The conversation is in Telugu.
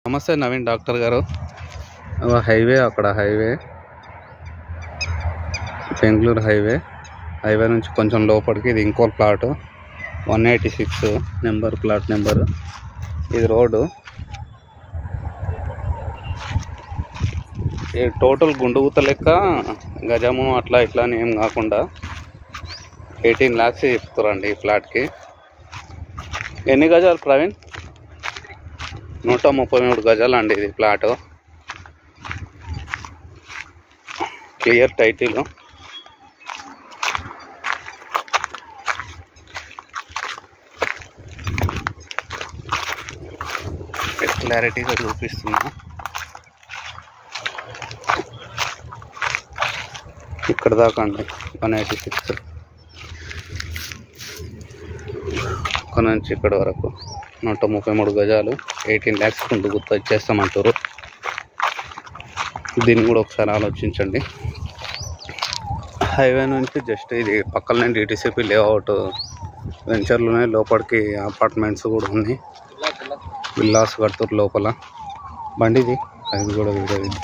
నమస్తే నవీన్ డాక్టర్ గారు. హైవే అక్కడ హైవే బెంగళూరు హైవే నుంచి కొంచెం లోపలికి ఇది ఇంకో ప్లాట్ 186 నెంబర్, ప్లాట్ నెంబరు. ఇది రోడ్డు. ఈ టోటల్ గుండుగుత లెక్క గజము అట్లా ఇట్లా అని ఏం కాకుండా 18 lakhs చెప్తారండి ఈ ఫ్లాట్కి. ఎన్ని గజాలు ప్రవీణ్? 133 గజాలు అండి ఇది ప్లాటు. Clear title. క్లారిటీగా చూపిస్తున్నా. ఇక్కడ దాకా అండి 186, ఇక్కడ నుంచి ఇక్కడ వరకు 133 గజాలు 18 lakhs కుంటూ గుర్తు ఇచ్చేస్తామంటారు. దీన్ని కూడా ఒకసారి ఆలోచించండి. హైవే నుంచి జస్ట్ ఇది పక్కనే డిటిసిపి లేఅవుట్ వెంచర్లు ఉన్నాయి. లోపలికి అపార్ట్మెంట్స్ కూడా ఉన్నాయి. విల్లాస్ కడుతురు లోపల. బండిది అది కూడా వీడియో ఇది.